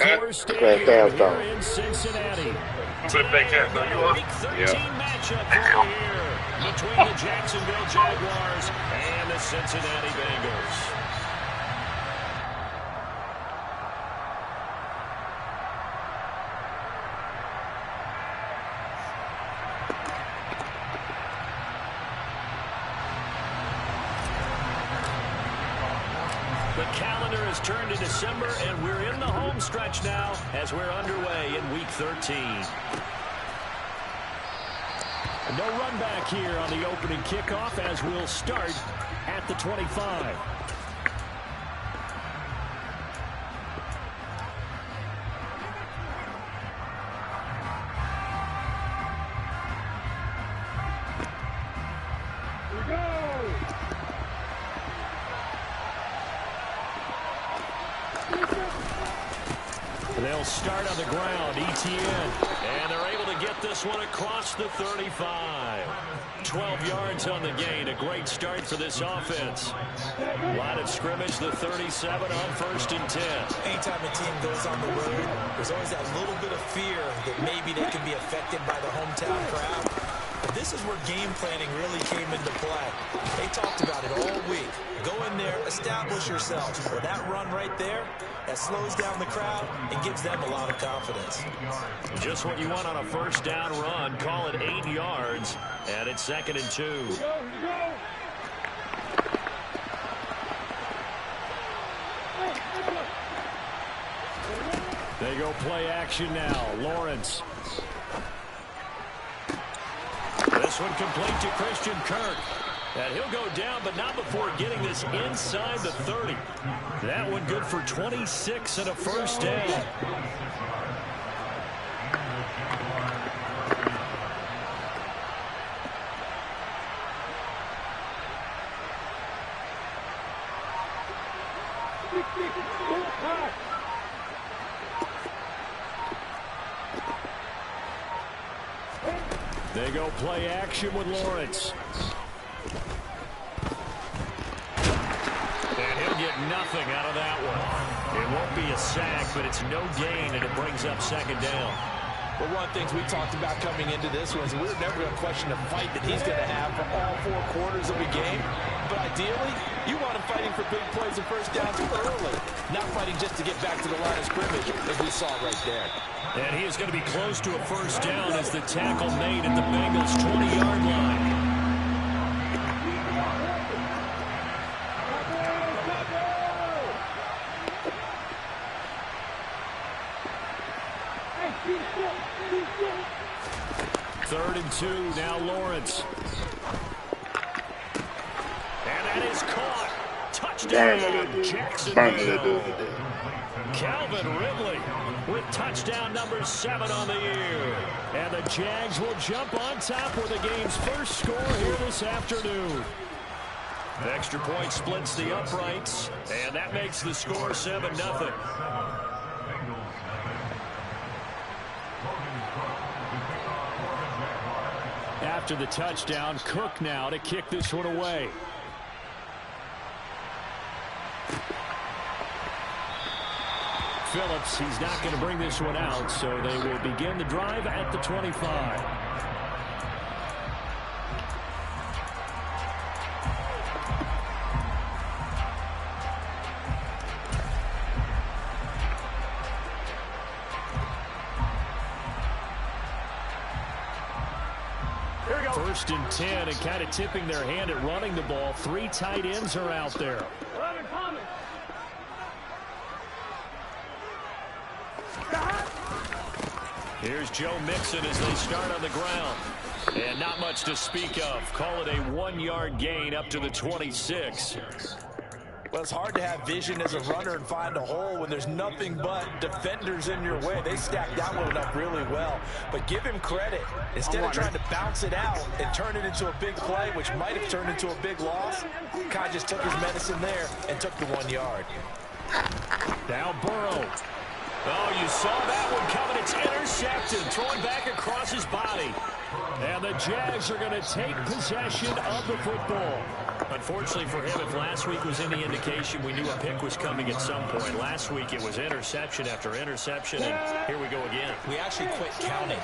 Coors Stadium here in Cincinnati. Week 13 matchup for here between the Jacksonville Jaguars and the Cincinnati Bengals. The calendar has turned to December, and we're in the home stretch now as we're underway in Week 13. No run back here on the opening kickoff as we'll start at the 25. They'll start on the ground, Etienne, and they're able to get this one across the 35. 12 yards on the gain, a great start for this offense. Line of scrimmage, the 37 on 1st and 10. Anytime a team goes on the road, there's always that little bit of fear that maybe they can be affected by the hometown crowd. But this is where game planning really came into play. They talked about it all week. Go in there, establish yourself. For that run right there, that slows down the crowd and gives them a lot of confidence. Just what you want on a first down run. Call it 8 yards, and it's 2nd and 2. They go play action now. Lawrence. This one complete to Christian Kirk. And he'll go down, but not before getting this inside the 30. That one good for 26 and a first down. They go play action with Lawrence. And he'll get nothing out of that one. It won't be a sack, but it's no gain, and it brings up 2nd down. But one of the things we talked about coming into this was we're never going to question the fight that he's going to have for all 4 quarters of a game. But ideally, you want him fighting for big plays and first downs early, not fighting just to get back to the line of scrimmage, as we saw right there. And he is going to be close to a first down as the tackle made at the Bengals' 20-yard line. Third and 2, now Lawrence. And that is caught. Touchdown, Jacksonville. Calvin Ridley with touchdown number 7 on the year. And the Jags will jump on top with the game's first score here this afternoon. The extra point splits the uprights, and that makes the score 7-0. After the touchdown, Cook now to kick this one away. Phillips, he's not going to bring this one out, so they will begin the drive at the 25. First and 10, and kind of tipping their hand at running the ball. 3 tight ends are out there. Here's Joe Mixon as they start on the ground. And not much to speak of. Call it a 1-yard gain up to the 26. Well, it's hard to have vision as a runner and find a hole when there's nothing but defenders in your way. They stacked that one up really well. But give him credit. Instead of trying to bounce it out and turn it into a big play, which might have turned into a big loss, Kai just took his medicine there and took the 1 yard. Now Burrow. Oh, you saw that one coming. It's intercepted. Throwing back across his body. And the Jags are going to take possession of the football. Unfortunately for him, if last week was any indication, we knew a pick was coming at some point. Last week it was interception after interception, and here we go again. We actually quit counting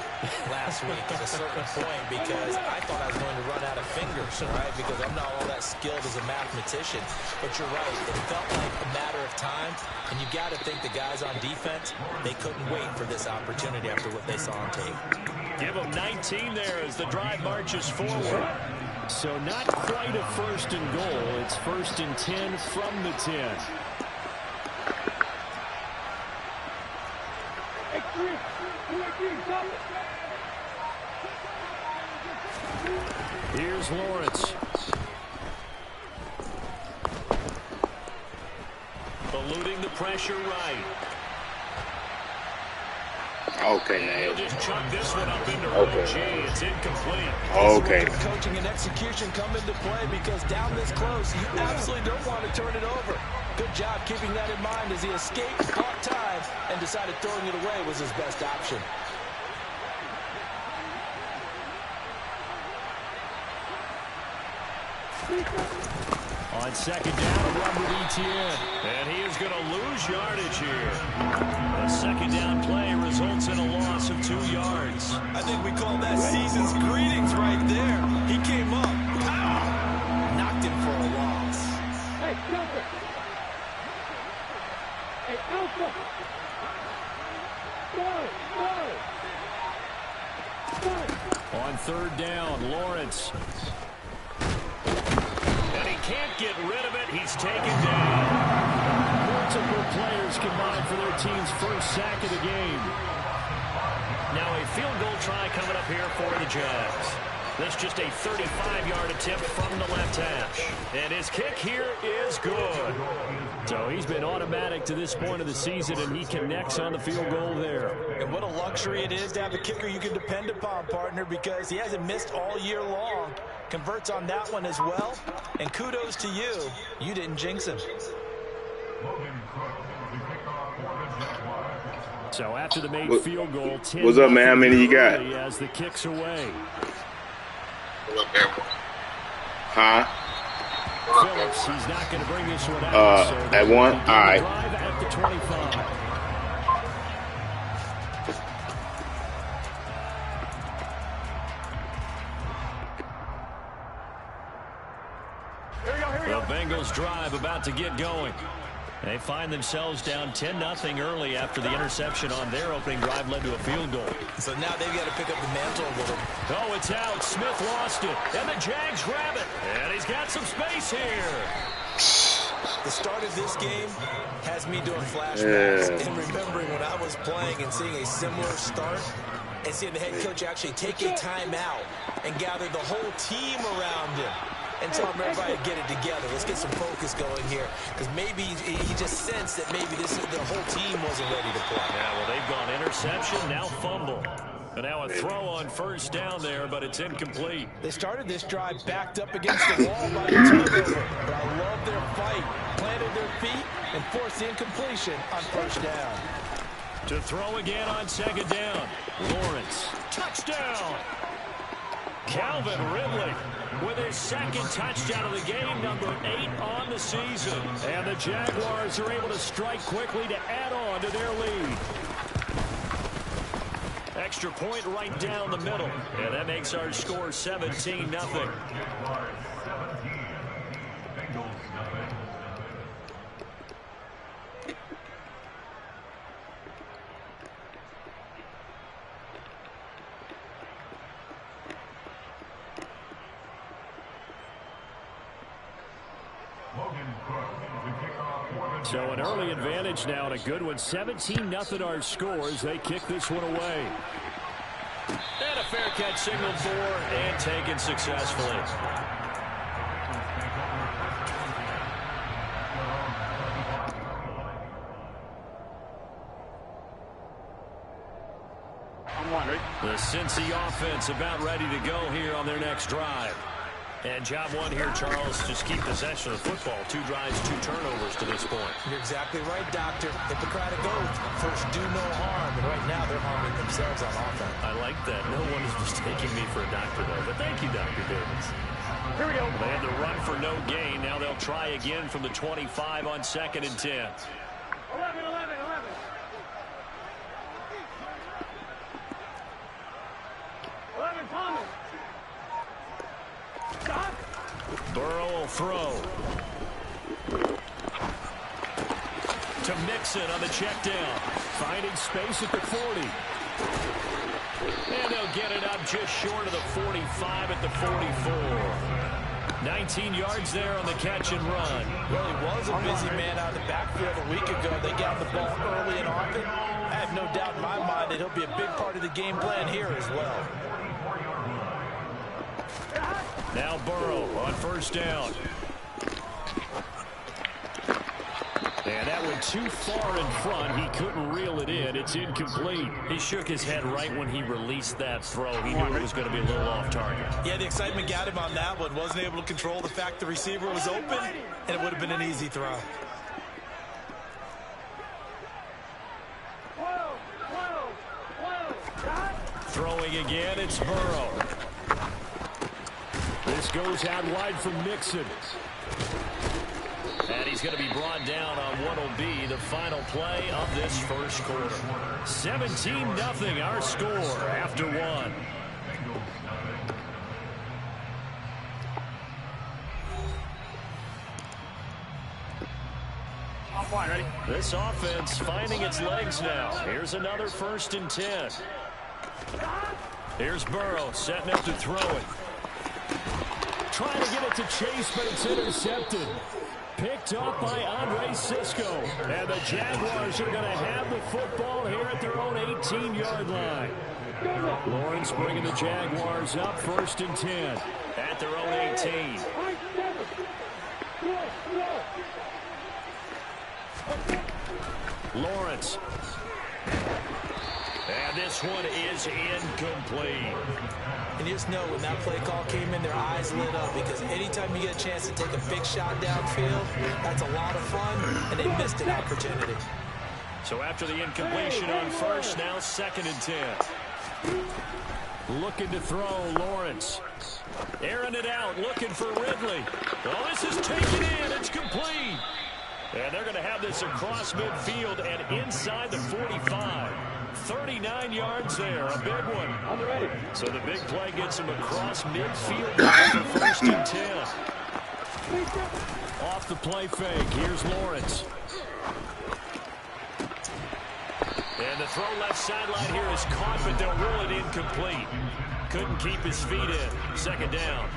last week at a certain point because I thought I was going to run out of fingers, right? Because I'm not all that skilled as a mathematician. But you're right, it felt like a matter of time, and you got to think the guys on defense, they couldn't wait for this opportunity after what they saw on tape. Give them 19 there as the drive marches forward. So not quite a first and goal. It's 1st and 10 from the 10. Here's Lawrence. Eluding the pressure right. Okay, now. He'll just chuck this one up into OG. It's incomplete. Okay. Coaching and execution come into play because down this close, you absolutely don't want to turn it over. Good job keeping that in mind as he escaped, caught time, and decided throwing it away was his best option. On 2nd down, a run with ETN. And he is going to lose yardage here. A 2nd down play results in a loss of 2 yards. I think we call that season's greetings right there. He came up, pow, knocked him for a loss. Hey, Cooper. Hey, Alpha. Go. On 3rd down, Lawrence. Can't get rid of it. He's taken down. Multiple players combined for their team's first sack of the game. Now a field goal try coming up here for the Jags. This just a 35-yard attempt from the left hash. And his kick here is good. So he's been automatic to this point of the season, and he connects on the field goal there. And what a luxury it is to have a kicker you can depend upon, partner, because he hasn't missed all year long. Converts on that one as well. And kudos to you. You didn't jinx him. So after the made field goal, 10 what's up, man? How many you got? As the kick's away. Huh? Phillips, he's not going to bring this one out. So at one? All right. Drive at the 25. The Bengals drive about to get going. They find themselves down 10-0 early after the interception on their opening drive led to a field goal. So now they've got to pick up the mantle a little. Oh, it's out. Smith lost it. And the Jags grab it. And he's got some space here. The start of this game has me doing flashbacks and remembering when I was playing and seeing a similar start and seeing the head coach actually take a timeout and gather the whole team around him and tell everybody to get it together. Let's get some focus going here, because maybe he just sensed that maybe the whole team wasn't ready to play. Yeah, well, they've gone interception, now fumble. And now a throw on 1st down there, but it's incomplete. They started this drive backed up against the wall by the turnover, but I love their fight. Planted their feet and forced the incompletion on 1st down. To throw again on 2nd down. Lawrence, touchdown! Calvin Ridley with his 2nd touchdown of the game, number 8 on the season. And the Jaguars are able to strike quickly to add on to their lead. Extra point right down the middle. And that makes our score 17-0. So an early advantage now and a good one. 17-0 our scores. They kick this one away. And a fair catch signaled for and taken successfully. The Cincy offense about ready to go here on their next drive. And job one here, Charles, just keep possession of the football. 2 drives, 2 turnovers to this point. You're exactly right, Doctor. Hippocratic oath. First, do no harm. And right now, they're harming themselves on offense. I like that. No one is mistaking me for a doctor, though. But thank you, Dr. Davis. Here we go. They had to run for no gain. Now they'll try again from the 25 on 2nd and 10. 11, 11, 11. Thomas. Stop. Burrow will throw. To Mixon on the check down. Finding space at the 40. And they'll get it up just short of the 45 at the 44. 19 yards there on the catch and run. Well, he was a busy man out of the backfield a week ago. They got the ball early and often. I have no doubt in my mind that he'll be a big part of the game plan here as well. Now Burrow on 1st down. And that went too far in front. He couldn't reel it in. It's incomplete. He shook his head right when he released that throw. He knew it was going to be a little off target. Yeah, the excitement got him on that one. Wasn't able to control the fact the receiver was open, and it would have been an easy throw. Throwing again, it's Burrow. This goes out wide from Mixon. And he's going to be brought down on what will be the final play of this first quarter. 17-0 our score after 1. Ready? This offense finding its legs now. Here's another 1st and 10. Here's Burrow setting up to throw it. Trying to get it to Chase, but it's intercepted. Picked up by Andre Cisco. And the Jaguars are going to have the football here at their own 18-yard line. Lawrence bringing the Jaguars up 1st and 10 at their own 18. Lawrence. And this one is incomplete. And you just know when that play call came in, their eyes lit up, because anytime you get a chance to take a big shot downfield, that's a lot of fun, and they missed an opportunity. So after the incompletion on 1st, now 2nd and 10. Looking to throw, Lawrence. Airing it out, looking for Ridley. Well, this is taken in. It's complete. And they're going to have this across midfield and inside the 45. 39 yards there, a big one. On the ready. So the big play gets him across midfield for 1st and 10. Off the play fake, here's Lawrence. And the throw left sideline here is caught, but they'll rule it incomplete. Couldn't keep his feet in. 2nd down.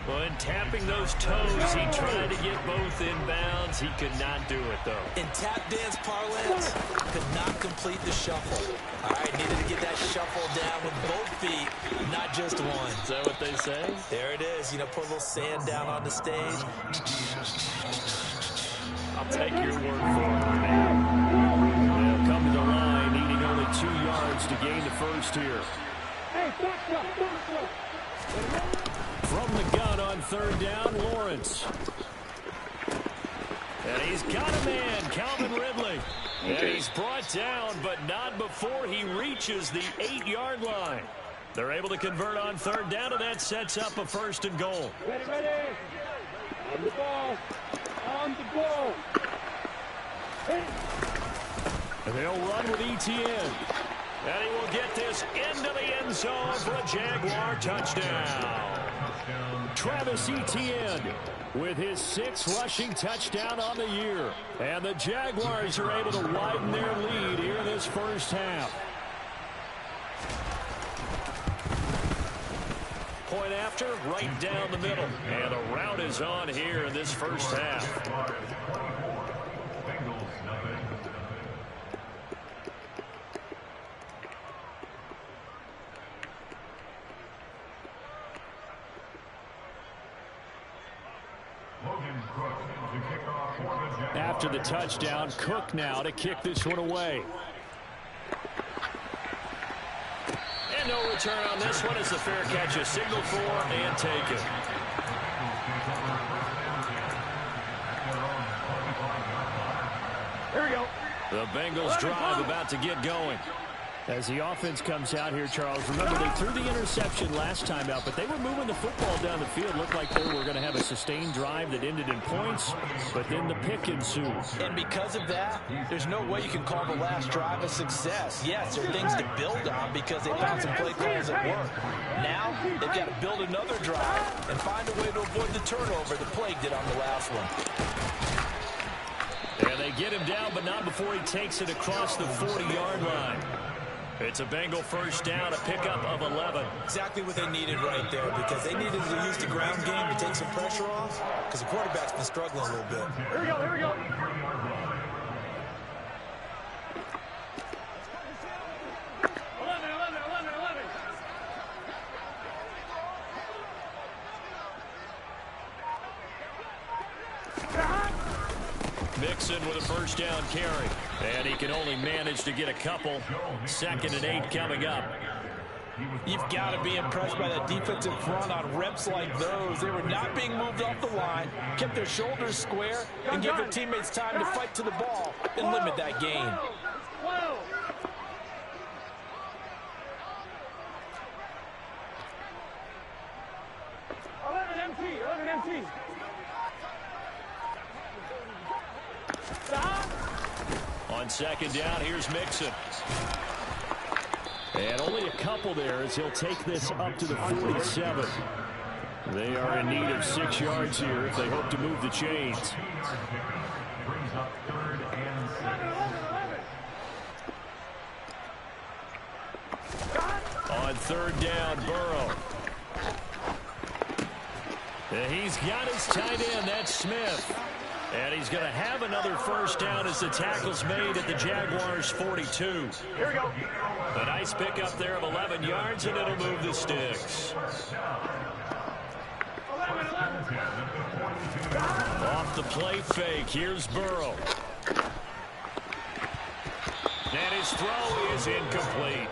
Well, in tapping those toes, he tried to get both inbounds. He could not do it, though. In tap dance parlance, could not complete the shuffle. All right, needed to get that shuffle down with both feet, not just one. Is that what they say? There it is. You know, put a little sand down on the stage. I'll take your word for it. They'll come to the line, needing only 2 yards to gain the 1st here. Hey, stop. From the gun on 3rd down, Lawrence. And he's got a man, Calvin Ridley. And he's brought down, but not before he reaches the 8-yard line. They're able to convert on 3rd down, and that sets up a 1st and goal. Ready. On the ball. And they'll run with ETN. And he will get this into the end zone for a Jaguar touchdown. Travis Etienne with his 6th rushing touchdown on the year. And the Jaguars are able to widen their lead here in this first half. Point after, right down the middle. And the route is on here in this first half. After the touchdown, Cook now to kick this one away. And no return on this one as the fair catch is signaled for and taken. Here we go. The Bengals drive about to get going. As the offense comes out here, Charles, remember they threw the interception last time out, but they were moving the football down the field. Looked like they were going to have a sustained drive that ended in points, but then the pick ensued. And because of that, there's no way you can call the last drive a success. Yes, there are things to build on because they found some play calls that work. Now, they've got to build another drive and find a way to avoid the turnover the Plague did on the last one. And they get him down, but not before he takes it across the 40-yard line. It's a Bengal first down, a pickup of 11. Exactly what they needed right there, because they needed to use the ground game to take some pressure off, because the quarterback's been struggling a little bit. Here we go, here we go. Mixon with a first down carry. And he can only manage to get a couple. 2nd and 8 coming up. You've got to be impressed by that defensive front on reps like those. They were not being moved off the line, kept their shoulders square, and gave their teammates time to fight to the ball and limit that gain. Whoa. MT. On 2nd down, here's Mixon. And only a couple there as he'll take this up to the 47. They are in need of 6 yards here if they hope to move the chains. On 3rd down, Burrow. And he's got his tight end, that's Smith. And he's going to have another first down as the tackle's made at the Jaguars' 42. Here we go. A nice pickup there of 11 yards, and it'll move the sticks. 11. Off the play fake, here's Burrow. And his throw is incomplete.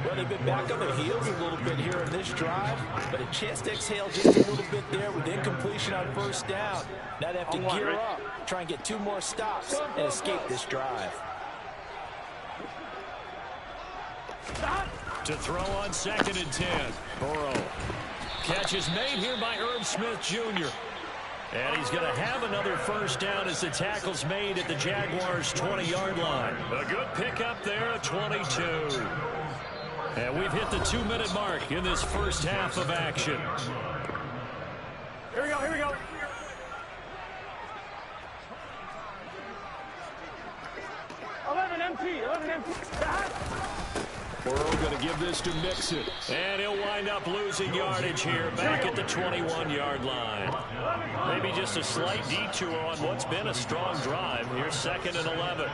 Well, they've been back on their heels a little bit here in this drive, but a chance to exhale just a little bit there with incompletion on first down. Now they have to gear up, try and get 2 more stops, and escape this drive. To throw on 2nd and 10. Burrow. Catch is made here by Irv Smith Jr. And he's going to have another first down as the tackle's made at the Jaguars' 20-yard line. A good pickup there at 22. And we've hit the 2-minute mark in this first half of action. Here we go. Eleven empty. Burrow going to give this to Mixon. And he'll wind up losing yardage here back at the 21-yard line. Maybe just a slight detour on what's been a strong drive. Here's 2nd and 11. 11.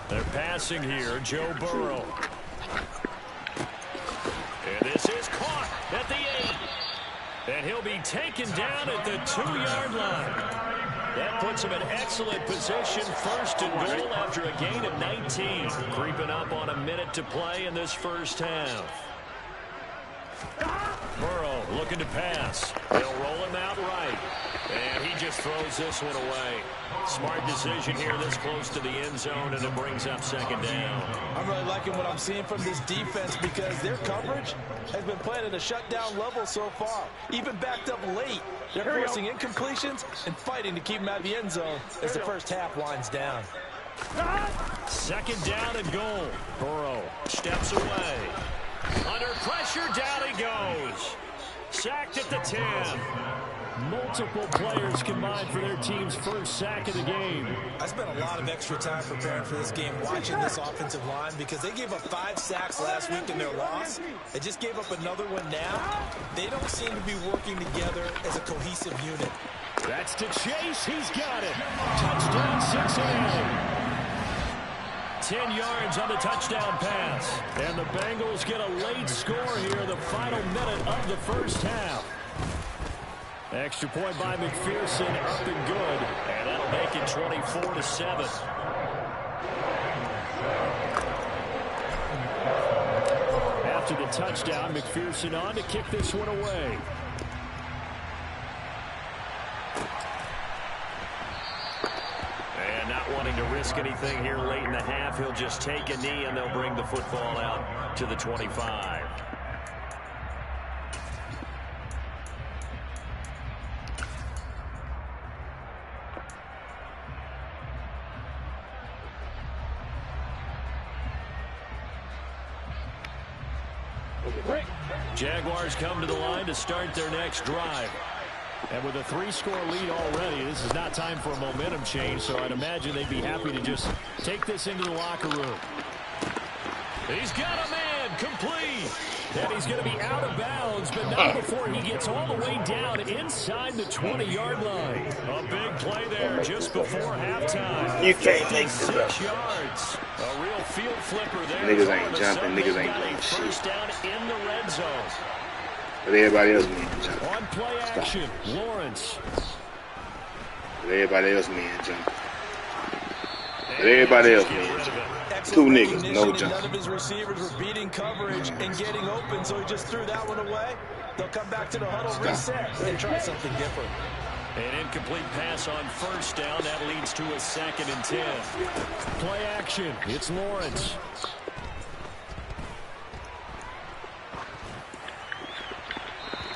They're passing here, Joe Burrow. And this is caught at the 8. And he'll be taken down at the 2-yard line. That puts him in excellent position, 1st and goal after a gain of 19. Creeping up on a minute to play in this first half. Burrow looking to pass. They'll roll him out right. And he just throws this one away. Smart decision here this close to the end zone, and it brings up 2nd down. I'm really liking what I'm seeing from this defense because their coverage has been playing at a shutdown level so far. Even backed up late, they're forcing incompletions and fighting to keep them out of the end zone as the first half winds down. 2nd down and goal. Burrow steps away. Under pressure, down he goes. Sacked at the 10. Multiple players combined for their team's first sack of the game. I spent a lot of extra time preparing for this game, watching this offensive line, because they gave up 5 sacks last week in their loss. They just gave up another one now. They don't seem to be working together as a cohesive unit. That's to Chase. He's got it. Touchdown, 6-8. 10 yards on the touchdown pass. And the Bengals get a late score here, the final minute of the first half. Extra point by McPherson, up and good. And that'll make it 24-7. after the touchdown. McPherson on to kick this one away. And not wanting to risk anything here late in the half, he'll just take a knee and they'll bring the football out to the 25. Jaguars come to the line to start their next drive. And with a 3-score lead already, this is not time for a momentum change, so I'd imagine they'd be happy to just take this into the locker room. He's got a man complete. And he's going to be out of bounds, but not before he gets all the way down inside the 20-yard line. A big play there just before halftime. You can't make this up. 6 yards. A real field flipper there. Niggas ain't jumping. Niggas ain't doing First shit. down in the red zone. But everybody else man jumping. On play action, Lawrence. But everybody else man jumping. But everybody else man jumping. Two niggas, no jump. None of his receivers were beating coverage and getting open, so he just threw that one away. They'll come back to the huddle, reset, and try something different. An incomplete pass on first down. That leads to a 2nd and 10. Play action. It's Lawrence.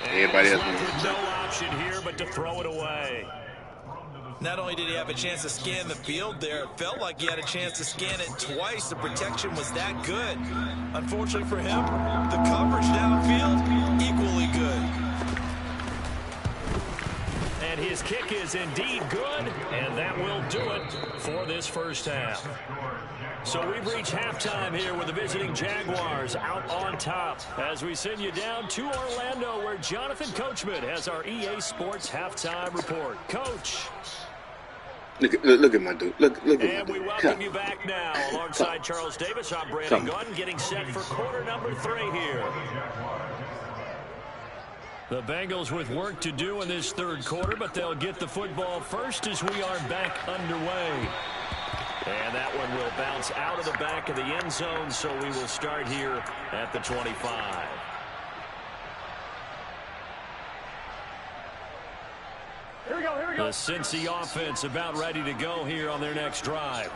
Everybody else with man no jumping. option here but to throw it away. Not only did he have a chance to scan the field there, it felt like he had a chance to scan it twice. The protection was that good. Unfortunately for him, the coverage downfield, equally good. And his kick is indeed good, and that will do it for this first half. So we've reached halftime here with the visiting Jaguars out on top as we send you down to Orlando where Jonathan Coachman has our EA Sports halftime report. Coach. Look at my dude. Look at my dude. And we welcome you back now alongside Charles Davis. I'm Brandon Gunn getting set for quarter number 3 here. The Bengals with work to do in this third quarter, but they'll get the football first as we are back underway. And that one will bounce out of the back of the end zone, so we will start here at the 25. Here we go, here we go. The Cincy offense about ready to go here on their next drive.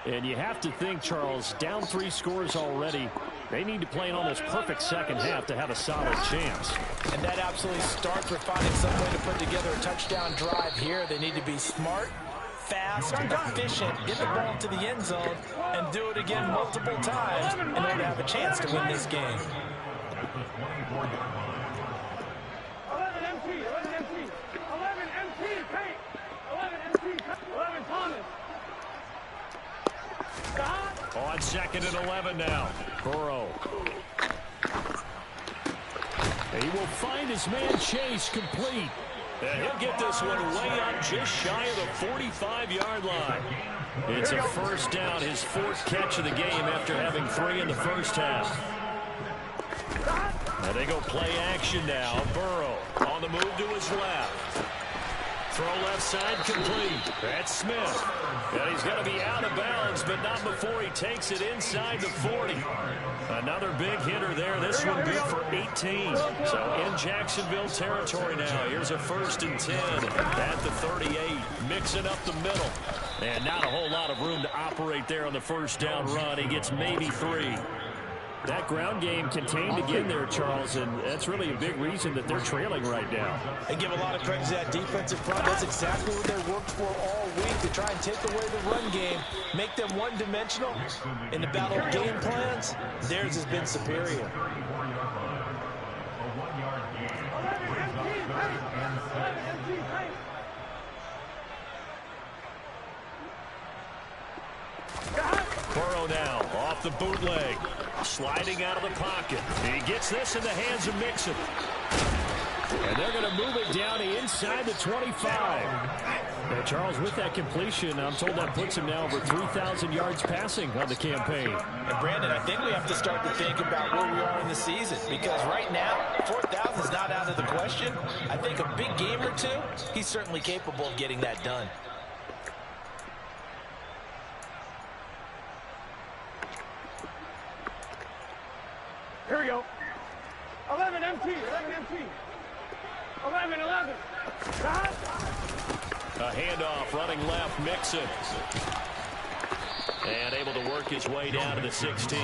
And you have to think, Charles, down 3 scores already. They need to play an almost perfect second half to have a solid chance. And that absolutely starts with finding some way to put together a touchdown drive here. They need to be smart, fast, efficient, get the ball to the end zone, and do it again multiple times in order to have a chance to win this game. 11 MT, 11 MT, 11 MT, paint, 11 MT, 11 Thomas. On 2nd and 11 now. Burrow. He will find his man Chase complete. And he'll get this one way up just shy of the 45-yard line. It's a first down, his 4th catch of the game after having 3 in the first half. And they go play action now. Burrow on the move to his left. Throw left side complete. That's Smith. And he's going to be out of bounds, but not before he takes it inside the 40. Another big hitter there. This one good for 18. So in Jacksonville territory now. Here's a 1st and 10 at the 38. Mixing up the middle. And not a whole lot of room to operate there on the first down run. He gets maybe 3. That ground game contained again there, Charles, and that's really a big reason that they're trailing right now. And give a lot of credit to that defensive front. That's exactly what they worked for all week, to try and take away the run game, make them one-dimensional. In the battle of game plans, theirs has been superior. 11 MT, paint, 11 MT, paint. Burrow now off the bootleg. Sliding out of the pocket. He gets this in the hands of Mixon. And they're going to move it down to inside the 25. Now, Charles, with that completion, I'm told that puts him now over 3,000 yards passing on the campaign. And, Brandon, I think we have to start to think about where we are in the season, because right now, 4,000 is not out of the question. I think a big game or two, he's certainly capable of getting that done. Here we go. 11 MT. 11 MT. 11. 11. Stop. A handoff, running left, Mixon. And able to work his way down to the 16.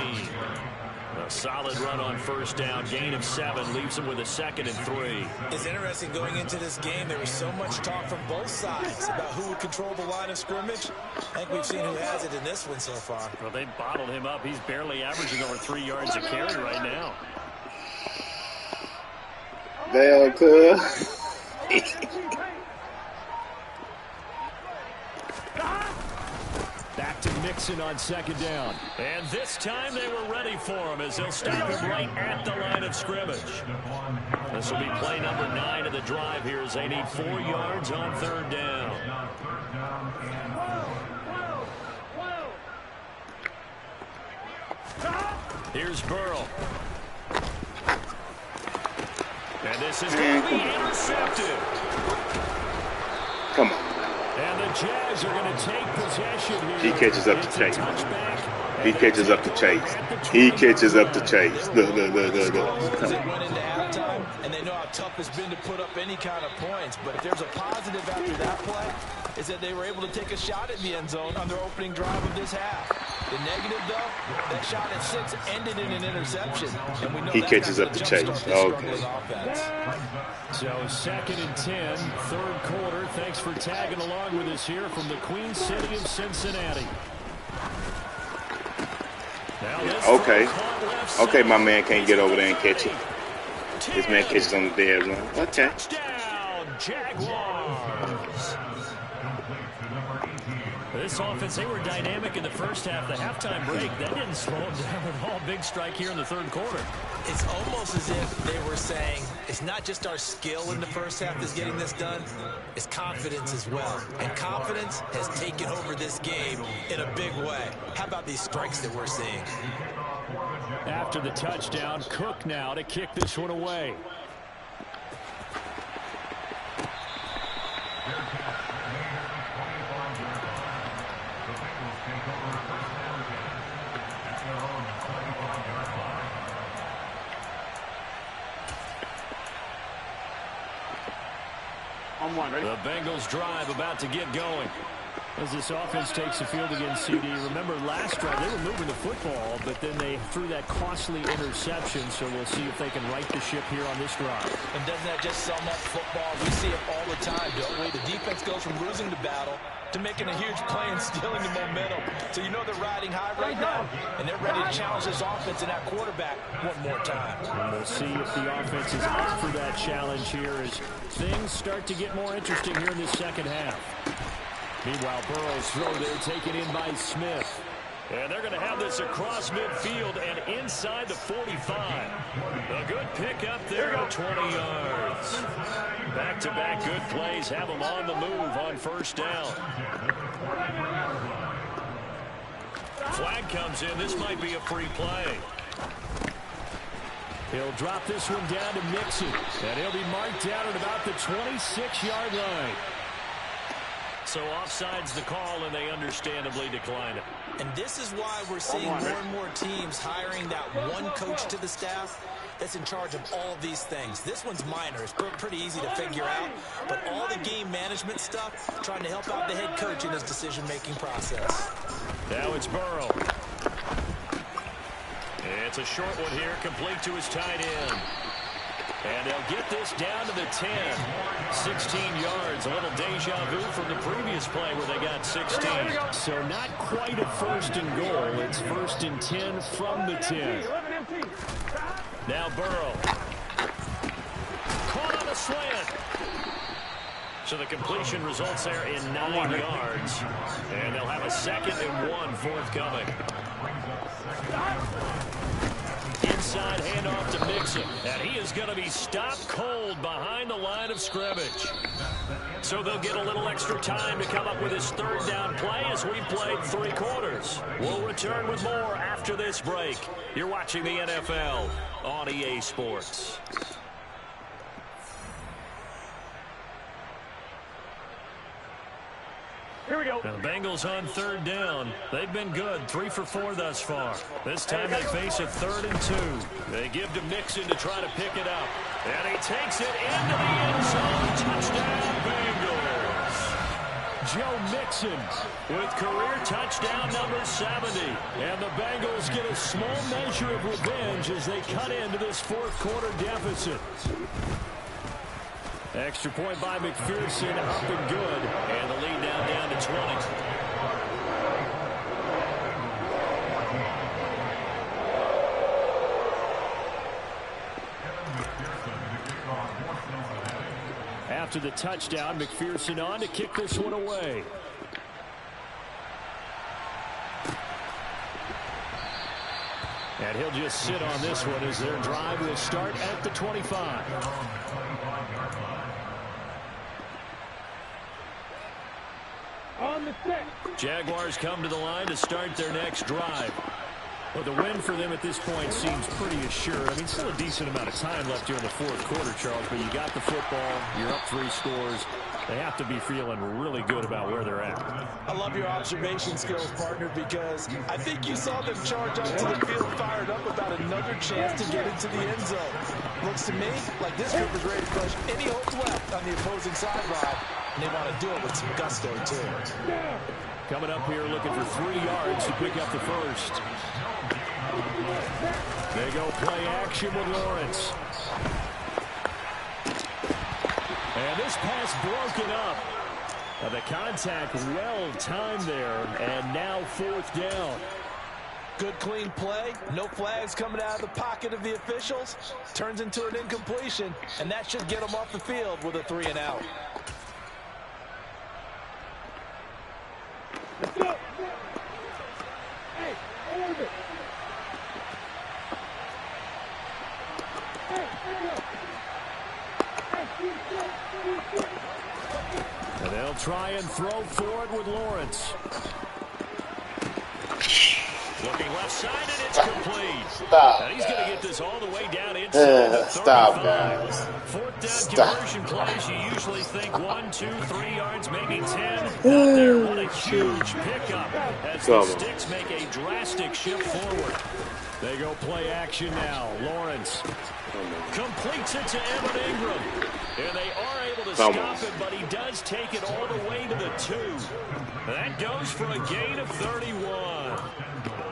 A solid run on first down. Gain of 7 leaves him with a 2nd and 3. It's interesting going into this game. There was so much talk from both sides about who would control the line of scrimmage. I think we've seen who has it in this one so far. Well, they bottled him up. He's barely averaging over 3 yards a carry right now. Delta. Back to Mixon on 2nd down. And this time they were ready for him as they'll stop him right at the line of scrimmage. This will be play number 9 of the drive here as they need 4 yards on 3rd down. Here's Burrow. And this is going to be intercepted. Come on. And the Jags are going to take possession here. He catches up to Chase. He catches up to Chase. He catches up to Chase. Look. They went into halftime, and they know how tough it's been to put up any kind of points. But if there's a positive after that play, is that they were able to take a shot at the end zone on their opening drive of this half. The negative, though, that shot at 6 ended in an interception. And we know he catches up to Chase. Okay. So 2nd and 10, 3rd quarter. Thanks for tagging along with us here from the Queen City of Cincinnati. Okay, my man can't get over there and catch it. This man catches on the dead run. Okay. Touchdown, Jaguars. This offense, they were dynamic in the first half. The halftime break, that didn't slow them down at all. Big strike here in the 3rd quarter. It's almost as if they were saying, it's not just our skill in the first half that's getting this done, it's confidence as well. And confidence has taken over this game in a big way. How about these strikes that we're seeing? After the touchdown, Cook now to kick this one away. The Bengals drive about to get going. As this offense takes the field against CD. Remember last drive they were moving the football, but then they threw that costly interception. So we'll see if they can right the ship here on this drive. And doesn't that just sum up football? We see it all the time, don't we? The defense goes from losing the battle to making a huge play and stealing the momentum. So you know they're riding high right now, and they're ready to challenge this offense and that quarterback one more time. And we'll see if the offense is up for that challenge here as things start to get more interesting here in the 2nd half. Meanwhile, Burrow's throw there taken in by Smith. And they're going to have this across midfield and inside the 45. A good pickup there at 20 yards. Back-to-back good plays have them on the move on 1st down. Flag comes in. This might be a free play. He'll drop this one down to Mixon. And he'll be marked down at about the 26-yard line. So offside's the call, and they understandably decline it. And this is why we're seeing more and more teams hiring that one coach to the staff that's in charge of all of these things. This one's minor. It's pretty easy to figure out. But all the game management stuff, trying to help out the head coach in his decision-making process. Now it's Burrow. It's a short one here, complete to his tight end. And they'll get this down to the 10. 16 yards. A little deja vu from the previous play where they got 16. So not quite a 1st and goal. It's 1st and 10 from the 10. Now Burrow. Caught on a slant. So the completion results there in 9 yards. And they'll have a 2nd and 1 forthcoming. Inside handoff to Mixon. And he is going to be stopped cold behind the line of scrimmage. So they'll get a little extra time to come up with his 3rd down play as we've played 3 quarters. We'll return with more after this break. You're watching the NFL on EA Sports. Here we go. Now the Bengals on third down. They've been good, 3 for 4 thus far. This time they face a 3rd and 2. They give to Mixon to try to pick it up. And he takes it into the end zone. Touchdown, Bengals. Joe Mixon with career touchdown number 70. And the Bengals get a small measure of revenge as they cut into this 4th quarter deficit. Extra point by McPherson, up and good. And the lead now down to 20. After the touchdown, McPherson on to kick this one away. And he'll just sit on this one as their drive will start at the 25. On the set. Jaguars come to the line to start their next drive. Well, the win for them at this point seems pretty assured. I mean, still a decent amount of time left here in the 4th quarter, Charles, but you got the football, you're up 3 scores. They have to be feeling really good about where they're at. I love your observation skills, partner, because I think you saw them charge onto the field fired up about another chance to get into the end zone. Looks to me like this group is ready to crush any hope left on the opposing sideline, and they want to do it with some gusto, too. Coming up here looking for 3 yards to pick up the first. They go play action with Lawrence. And this pass broken up. The contact well timed there, and now 4th down. Good clean play, no flags coming out of the pocket of the officials. Turns into an incompletion, and that should get them off the field with a 3 and out. Let's go. Hey, over. And they'll try and throw for it with Lawrence. Looking left side, and it's complete. Stop. And he's going to get this all the way down inside. Stop, guys. 4th down conversion plays. You usually think 1, 2, 3 yards, maybe 10. Out there, what a huge pickup as the Sticks make a drastic shift forward. They go play action now. Lawrence completes it to Evan Ingram. And they are able to stop it, but he does take it all the way to the 2. That goes for a gain of 31.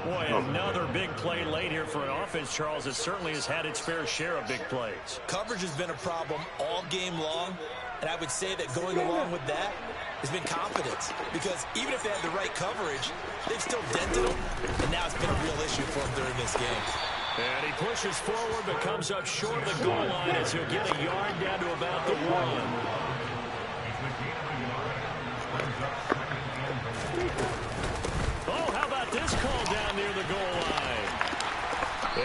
Boy, another big play late here for an offense, Charles, that certainly has had its fair share of big plays. Coverage has been a problem all game long, and I would say that going along with that has been confidence, because even if they had the right coverage, they've still dented them, and now it's been a real issue for them during this game. And he pushes forward but comes up short of the goal line as he'll get a yard down to about the 1. Oh, how about this call down near the goal line?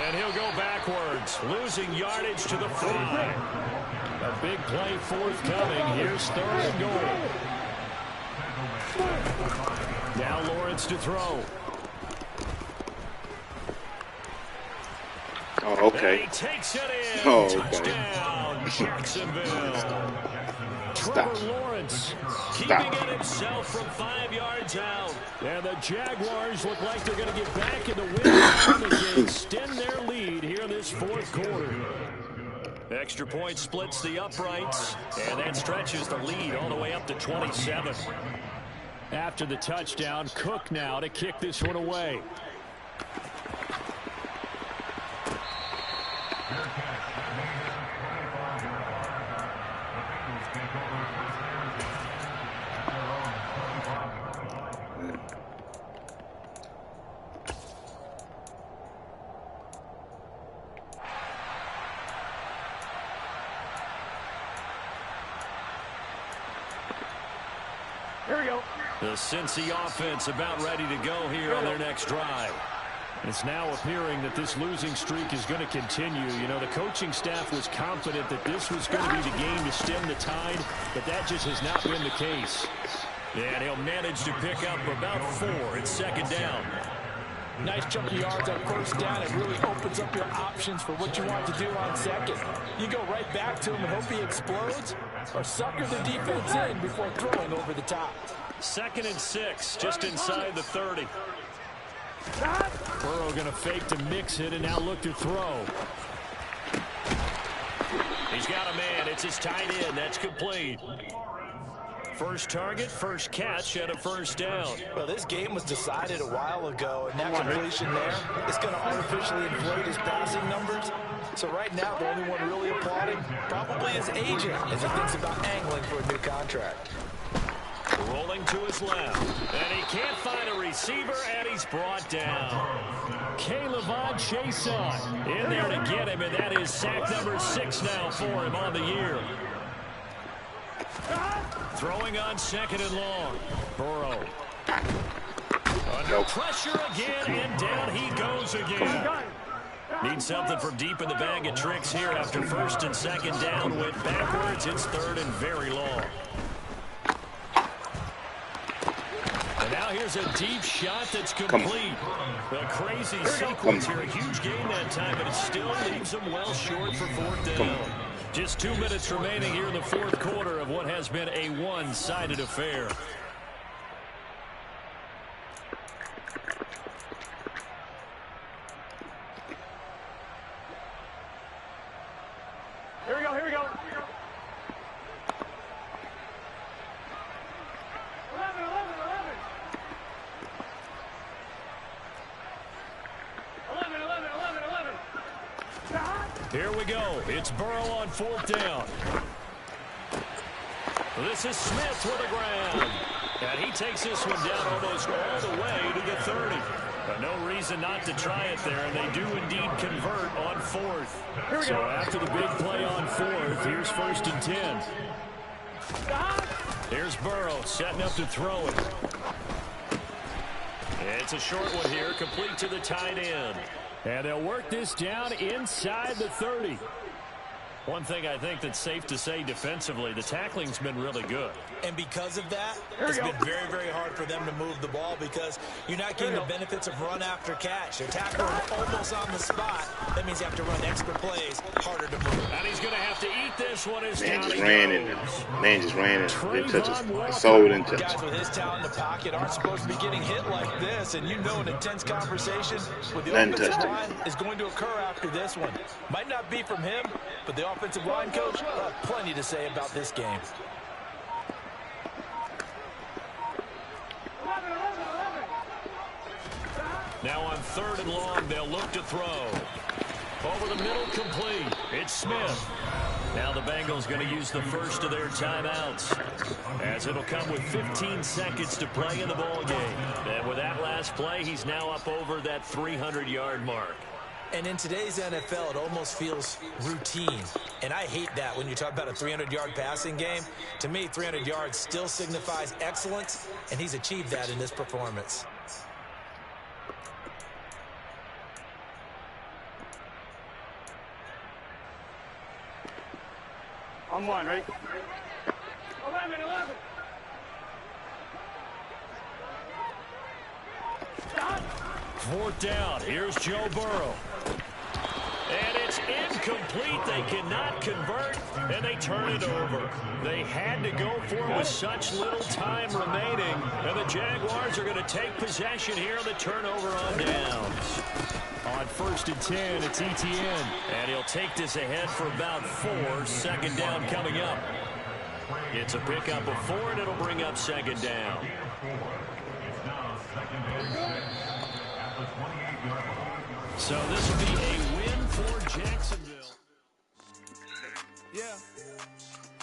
And he'll go backwards, losing yardage to the 5. A big play forthcoming. Here's 3rd and goal. Now Lawrence to throw. Oh, okay. And he takes it in. Oh, okay. Touchdown, Jacksonville. Trevor Lawrence keeping it himself from 5 yards out. And the Jaguars look like they're going to get back in the win and extend their lead here in this 4th quarter. Extra point splits the uprights, and that stretches the lead all the way up to 27. After the touchdown, Cook now to kick this one away. Here we go. The Cincy offense about ready to go here on their next drive. It's now appearing that this losing streak is going to continue. You know, the coaching staff was confident that this was going to be the game to stem the tide, but that just has not been the case. And he'll manage to pick up about 4. It's 2nd down. Nice chunk of yards on 1st down. It really opens up your options for what you want to do on 2nd. You go right back to him and hope he explodes, or sucker the defense in before throwing over the top. 2nd and 6, just inside the 30. Burrow going to fake to mix it and now look to throw. He's got a man. It's his tight end. That's complete. First target, first catch, and a first down. Well, this game was decided a while ago, and that completion there is going to artificially inflate his passing numbers. So right now, the only one really applauding probably his agent as he thinks about angling for a new contract. Rolling to his left, and he can't find a receiver, and he's brought down. K'Lavon Chaisson in there to get him, and that is sack number 6 now for him on the year. Throwing on 2nd and long. Burrow. Under pressure again, and down he goes again. Needs something from deep in the bag of tricks here after 1st and 2nd down. Went backwards. It's 3rd and very long. And now here's a deep shot that's complete. A crazy sequence here. A huge gain that time, but it still leaves him well short for 4th down. Just 2 minutes remaining here in the 4th quarter of what has been a one-sided affair. Here we go, here we go. 11. Here we go. It's Burrow on 4th down. This is Smith with the ground. And he takes this one down almost all the way to the 30. No reason not to try it there, and they do indeed convert on 4th. So after the big play on 4th, here's 1st and 10. Here's Burrow setting up to throw it. It's a short one here, complete to the tight end. And they'll work this down inside the 30. One thing I think that's safe to say defensively, the tackling's been really good. And because of that, it's been very, very hard for them to move the ball because you're not getting the benefits of run after catch. They're tackling almost on the spot. That means you have to run extra plays, harder to move. And he's going to have to eat this one as Man down just he ran goes. in there. Man just ran in. Didn't touch his soul, didn't touch. Guys with his talent in the pocket aren't supposed to be getting hit like this. And you know an intense conversation with the offensive line is going to occur after this one. Might not be from him, but the offensive line coach will have plenty to say about this game. Now on 3rd and long, they'll look to throw. Over the middle, complete. It's Smith. Now the Bengals going to use the first of their timeouts, as it'll come with 15 seconds to play in the ball game. And with that last play, he's now up over that 300-yard mark. And in today's NFL, it almost feels routine. And I hate that when you talk about a 300-yard passing game. To me, 300 yards still signifies excellence, and he's achieved that in this performance. On 1, right? 11. 4th down. Here's Joe Burrow. And it's incomplete. They cannot convert, and they turn it over. They had to go for it with such little time remaining. And the Jaguars are going to take possession here on the turnover on downs. On 1st and 10, it's Etienne. And he'll take this ahead for about 4. 2nd down coming up. It's a pickup of 4, and it'll bring up 2nd down. So this will be a win for Jacksonville. Yeah.